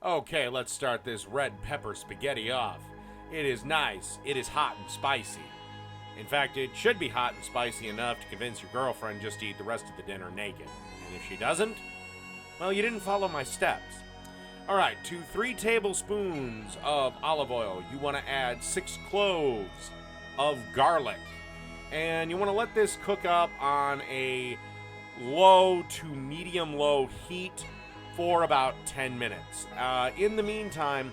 Okay, let's start this red pepper spaghetti off. It is nice. It is hot and spicy. In fact, it should be hot and spicy enough to convince your girlfriend just to eat the rest of the dinner naked. And if she doesn't, well, you didn't follow my steps. Alright, to 3 tablespoons of olive oil, you want to add 6 cloves of garlic. And you want to let this cook up on a low to medium-low heat for about 10 minutes. In the meantime,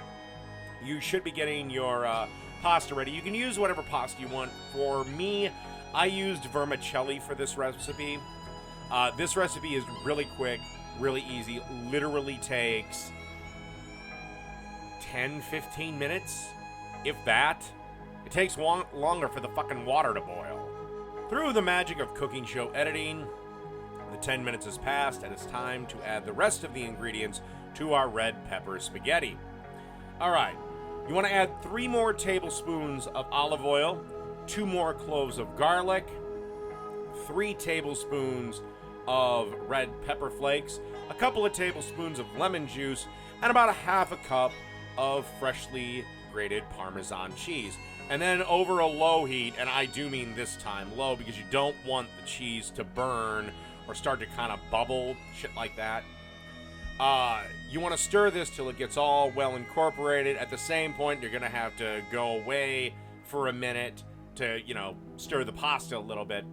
you should be getting your pasta ready. You can use whatever pasta you want. For me, I used vermicelli for this recipe. This recipe is really quick, really easy. Literally takes 10-15 minutes, if that. It takes longer for the fucking water to boil. Through the magic of cooking show editing, the 10 minutes has passed, and it's time to add the rest of the ingredients to our red pepper spaghetti. Alright, you want to add 3 more tablespoons of olive oil, 2 more cloves of garlic, 3 tablespoons of red pepper flakes, a couple of tablespoons of lemon juice, and about a half a cup of freshly grated Parmesan cheese. And then over a low heat, and I do mean this time low because you don't want the cheese to burn or start to kind of bubble, shit like that. You want to stir this till it gets all well incorporated. At the same point, you're going to have to go away for a minute to, stir the pasta a little bit.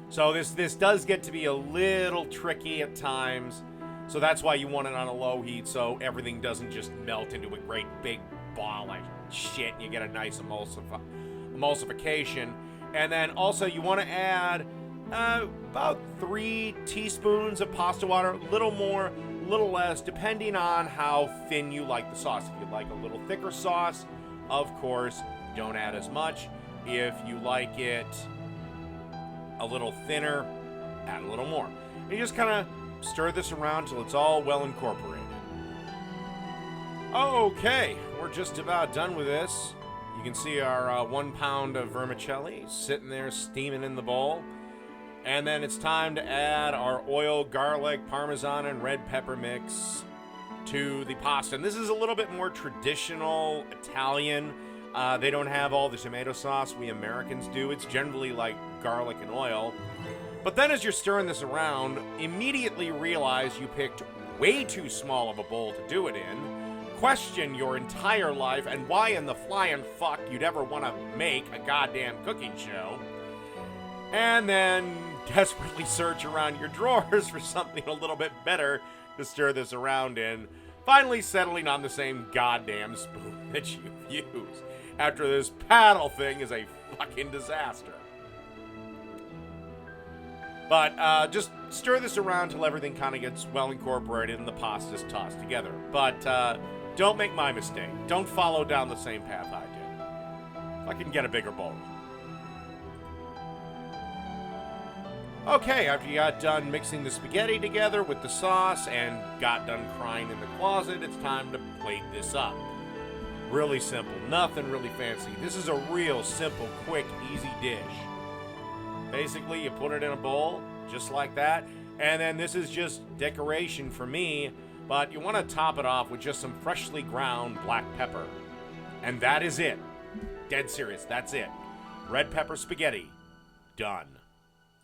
So this does get to be a little tricky at times. So that's why you want it on a low heat so everything doesn't just melt into a great big ball of shit and you get a nice emulsification. And then also you want to add about 3 teaspoons of pasta water, a little more, a little less, depending on how thin you like the sauce. If you like a little thicker sauce, of course, don't add as much. If you like it a little thinner, add a little more. And you just kind of stir this around till it's all well incorporated. Okay, we're just about done with this. You can see our 1 pound of vermicelli sitting there steaming in the bowl. And then it's time to add our oil, garlic, Parmesan, and red pepper mix to the pasta. And this is a little bit more traditional Italian. They don't have all the tomato sauce we Americans do. It's generally like garlic and oil. But then as you're stirring this around, immediately realize you picked way too small of a bowl to do it in. Question your entire life and why in the flying fuck you'd ever want to make a goddamn cooking show. And then desperately search around your drawers for something a little bit better to stir this around in. Finally settling on the same goddamn spoon that you use after this paddle thing is a fucking disaster. But just stir this around till everything kind of gets well incorporated and the pasta's tossed together. But don't make my mistake. Don't follow down the same path I did. I can get a bigger bowl. Okay, after you got done mixing the spaghetti together with the sauce and got done crying in the closet, it's time to plate this up. Really simple, nothing really fancy. This is a real simple, quick, easy dish. Basically, you put it in a bowl, just like that, and then this is just decoration for me, but you want to top it off with just some freshly ground black pepper. And that is it. Dead serious, that's it. Red pepper spaghetti. Done.